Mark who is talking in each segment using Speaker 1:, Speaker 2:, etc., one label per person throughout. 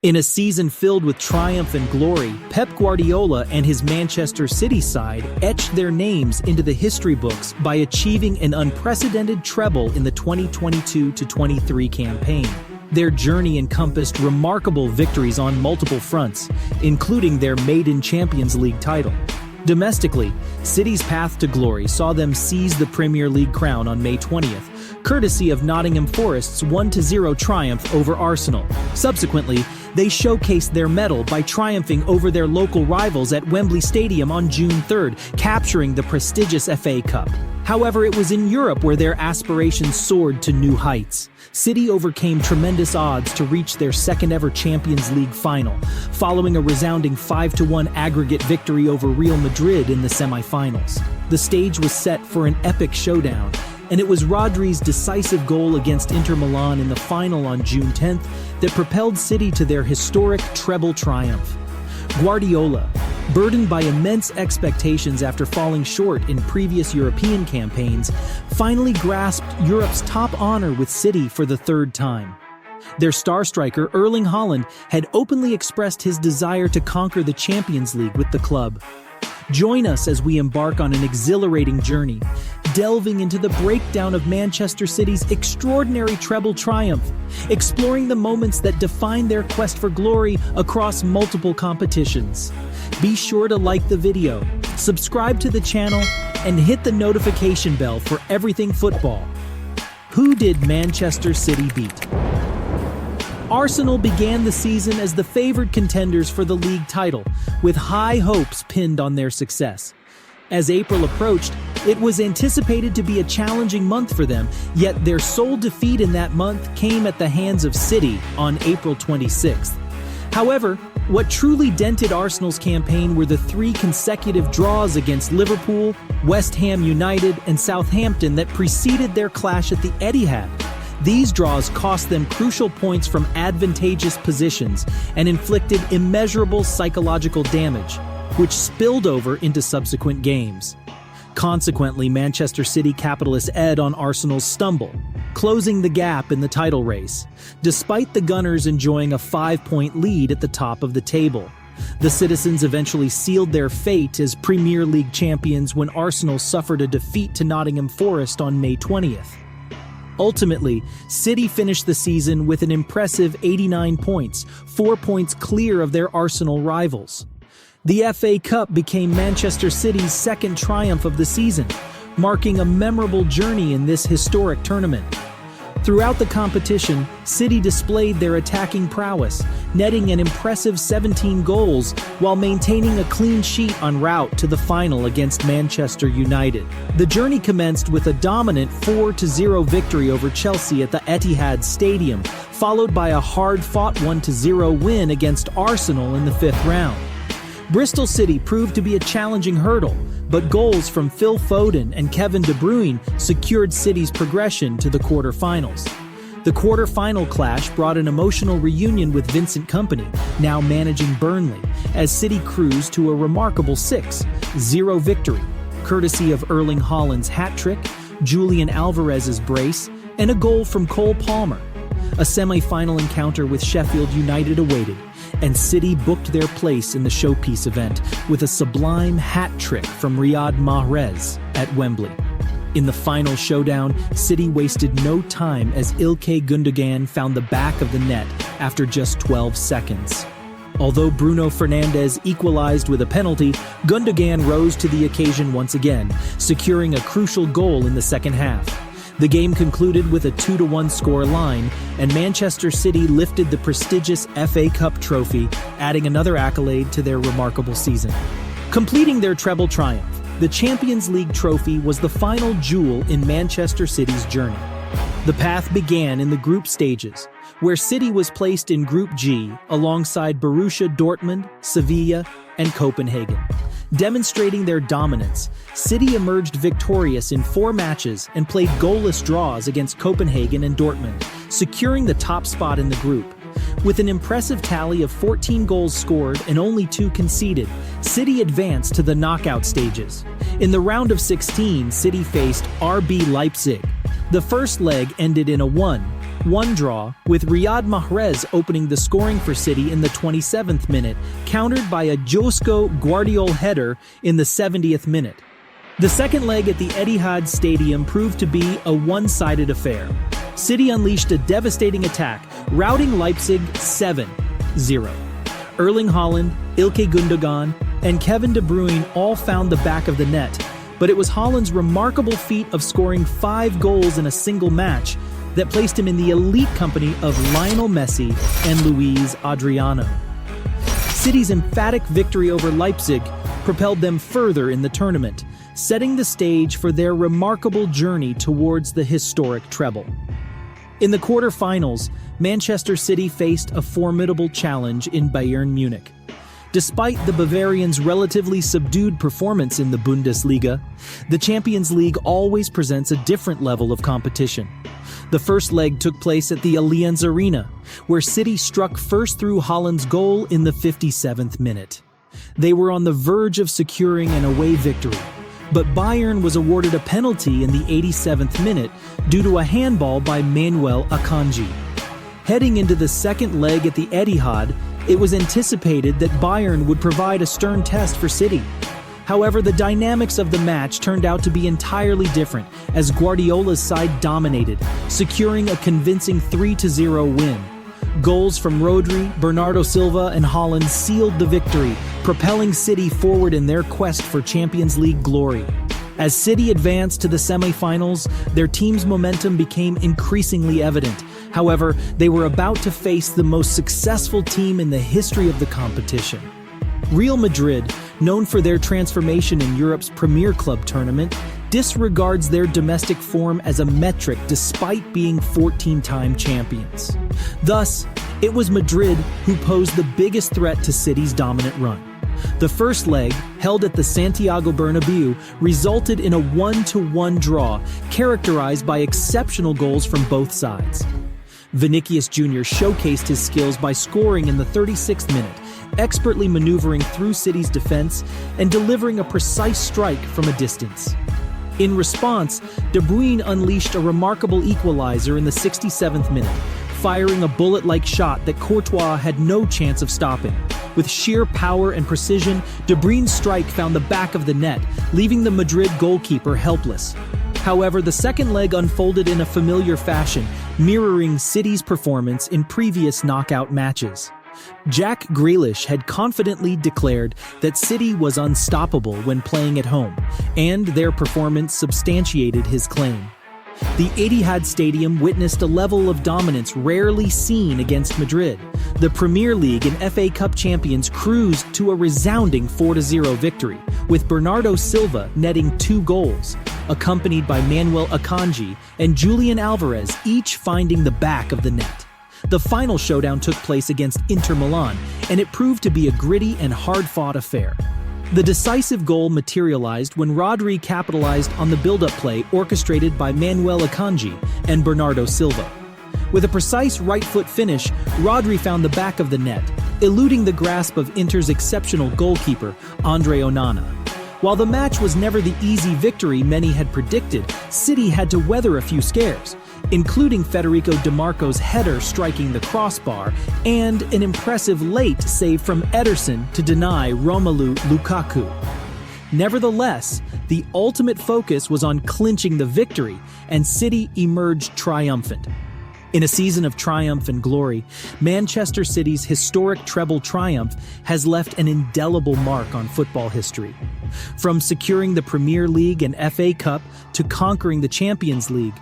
Speaker 1: In a season filled with triumph and glory, Pep Guardiola and his Manchester City side etched their names into the history books by achieving an unprecedented treble in the 2022-23 campaign. Their journey encompassed remarkable victories on multiple fronts, including their maiden Champions League title. Domestically, City's path to glory saw them seize the Premier League crown on May 20th, courtesy of Nottingham Forest's 1-0 triumph over Arsenal. Subsequently, they showcased their mettle by triumphing over their local rivals at Wembley Stadium on June 3rd, capturing the prestigious FA Cup. However, it was in Europe where their aspirations soared to new heights. City overcame tremendous odds to reach their second-ever Champions League final, following a resounding 5-1 aggregate victory over Real Madrid in the semi-finals. The stage was set for an epic showdown, and it was Rodri's decisive goal against Inter Milan in the final on June 10th that propelled City to their historic treble triumph. Guardiola, burdened by immense expectations after falling short in previous European campaigns, finally grasped Europe's top honor with City for the third time. Their star striker, Erling Haaland, had openly expressed his desire to conquer the Champions League with the club. Join us as we embark on an exhilarating journey, delving into the breakdown of Manchester City's extraordinary treble triumph, exploring the moments that define their quest for glory across multiple competitions. Be sure to like the video, subscribe to the channel, and hit the notification bell for everything football. Who did Manchester City beat? Arsenal began the season as the favored contenders for the league title, with high hopes pinned on their success. As April approached, it was anticipated to be a challenging month for them, yet their sole defeat in that month came at the hands of City on April 26th. However, what truly dented Arsenal's campaign were the 3 consecutive draws against Liverpool, West Ham United, and Southampton that preceded their clash at the Etihad. These draws cost them crucial points from advantageous positions and inflicted immeasurable psychological damage, which spilled over into subsequent games. Consequently, Manchester City capitalists ed on Arsenal's stumble, closing the gap in the title race, despite the Gunners enjoying a 5-point lead at the top of the table. The citizens eventually sealed their fate as Premier League champions when Arsenal suffered a defeat to Nottingham Forest on May 20th. Ultimately, City finished the season with an impressive 89 points, 4 points clear of their Arsenal rivals. The FA Cup became Manchester City's second triumph of the season, marking a memorable journey in this historic tournament. Throughout the competition, City displayed their attacking prowess, netting an impressive 17 goals while maintaining a clean sheet en route to the final against Manchester United. The journey commenced with a dominant 4-0 victory over Chelsea at the Etihad Stadium, followed by a hard-fought 1-0 win against Arsenal in the 5th round. Bristol City proved to be a challenging hurdle, but goals from Phil Foden and Kevin De Bruyne secured City's progression to the quarter-finals. The quarter-final clash brought an emotional reunion with Vincent Kompany, now managing Burnley, as City cruised to a remarkable 6-0 victory, courtesy of Erling Haaland's hat-trick, Julian Alvarez's brace, and a goal from Cole Palmer. A semi-final encounter with Sheffield United awaited, and City booked their place in the showpiece event with a sublime hat-trick from Riyad Mahrez at Wembley. In the final showdown, City wasted no time as Ilkay Gundogan found the back of the net after just 12 seconds. Although Bruno Fernandes equalized with a penalty, Gundogan rose to the occasion once again, securing a crucial goal in the second half. The game concluded with a 2-1 score line, and Manchester City lifted the prestigious FA Cup trophy, adding another accolade to their remarkable season. Completing their treble triumph, the Champions League trophy was the final jewel in Manchester City's journey. The path began in the group stages, where City was placed in Group G alongside Borussia Dortmund, Sevilla, and Copenhagen. Demonstrating their dominance, City emerged victorious in 4 matches and played goalless draws against Copenhagen and Dortmund, securing the top spot in the group. With an impressive tally of 14 goals scored and only 2 conceded, City advanced to the knockout stages. In the round of 16, City faced RB Leipzig. The first leg ended in a 1-0 1 draw, with Riyad Mahrez opening the scoring for City in the 27th minute, countered by a Josko Guardiola header in the 70th minute. The second leg at the Etihad Stadium proved to be a one-sided affair. City unleashed a devastating attack, routing Leipzig 7-0. Erling Haaland, Ilkay Gundogan, and Kevin De Bruyne all found the back of the net, but it was Haaland's remarkable feat of scoring 5 goals in a single match that placed him in the elite company of Lionel Messi and Luis Adriano. City's emphatic victory over Leipzig propelled them further in the tournament, setting the stage for their remarkable journey towards the historic treble. In the quarter-finals, Manchester City faced a formidable challenge in Bayern Munich. Despite the Bavarians' relatively subdued performance in the Bundesliga, the Champions League always presents a different level of competition. The first leg took place at the Allianz Arena, where City struck first through Haaland's goal in the 57th minute. They were on the verge of securing an away victory, but Bayern was awarded a penalty in the 87th minute due to a handball by Manuel Akanji. Heading into the second leg at the Etihad, it was anticipated that Bayern would provide a stern test for City. However, the dynamics of the match turned out to be entirely different as Guardiola's side dominated, securing a convincing 3-0 win. Goals from Rodri, Bernardo Silva, and Haaland sealed the victory, propelling City forward in their quest for Champions League glory. As City advanced to the semi-finals, their team's momentum became increasingly evident. However, they were about to face the most successful team in the history of the competition. Real Madrid, known for their transformation in Europe's premier club tournament, disregards their domestic form as a metric despite being 14-time champions. Thus, it was Madrid who posed the biggest threat to City's dominant run. The first leg, held at the Santiago Bernabeu, resulted in a 1-1 draw, characterized by exceptional goals from both sides. Vinicius Jr. showcased his skills by scoring in the 36th minute, expertly maneuvering through City's defense and delivering a precise strike from a distance. In response, De Bruyne unleashed a remarkable equalizer in the 67th minute, firing a bullet-like shot that Courtois had no chance of stopping. With sheer power and precision, De Bruyne's strike found the back of the net, leaving the Madrid goalkeeper helpless. However, the second leg unfolded in a familiar fashion, mirroring City's performance in previous knockout matches. Jack Grealish had confidently declared that City was unstoppable when playing at home, and their performance substantiated his claim. The Etihad Stadium witnessed a level of dominance rarely seen against Madrid. The Premier League and FA Cup champions cruised to a resounding 4-0 victory, with Bernardo Silva netting 2 goals, accompanied by Manuel Akanji and Julian Alvarez, each finding the back of the net. The final showdown took place against Inter Milan, and it proved to be a gritty and hard-fought affair. The decisive goal materialized when Rodri capitalized on the build-up play orchestrated by Manuel Akanji and Bernardo Silva. With a precise right-foot finish, Rodri found the back of the net, eluding the grasp of Inter's exceptional goalkeeper, Andre Onana. While the match was never the easy victory many had predicted, City had to weather a few scares, including Federico Di Marco's header striking the crossbar and an impressive late save from Ederson to deny Romelu Lukaku. Nevertheless, the ultimate focus was on clinching the victory, and City emerged triumphant. In a season of triumph and glory, Manchester City's historic treble triumph has left an indelible mark on football history. From securing the Premier League and FA Cup to conquering the Champions League,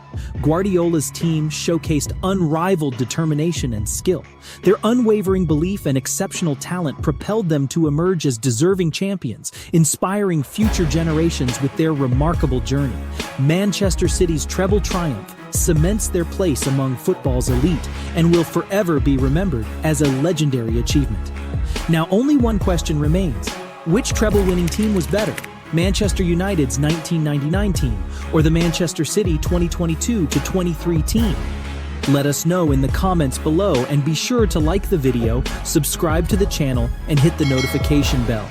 Speaker 1: Guardiola's team showcased unrivaled determination and skill. Their unwavering belief and exceptional talent propelled them to emerge as deserving champions, inspiring future generations with their remarkable journey. Manchester City's treble triumph cements their place among football's elite and will forever be remembered as a legendary achievement. Now, only one question remains. Which treble-winning team was better? Manchester United's 1999 team or the Manchester City 2022-23 team? Let us know in the comments below, and be sure to like the video, subscribe to the channel, and hit the notification bell.